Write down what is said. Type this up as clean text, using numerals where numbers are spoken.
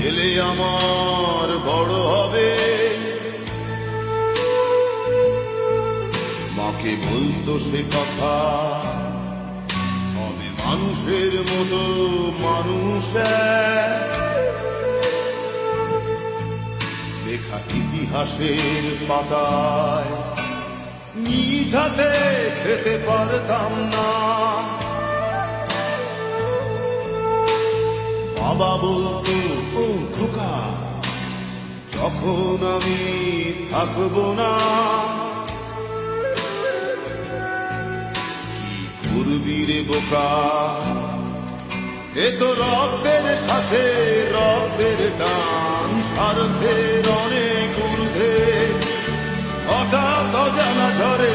ছেলে আমার বড় হবে, মাকে বলতো সে কথা, হবে মানুষের মতো মানুষ। লেখা ইতিহাসের পাতায় নিজ হাতে খেতে পারতাম না। বাবা বলতো, ও খোকা, যখন আমি থাকবো না, কি করবি রে বোকা, এ তো রক্তের সাথে রক্তের টান, স্বার্থের অনেক ঊর্ধ্বে হঠাৎ অজানা ঝড়ে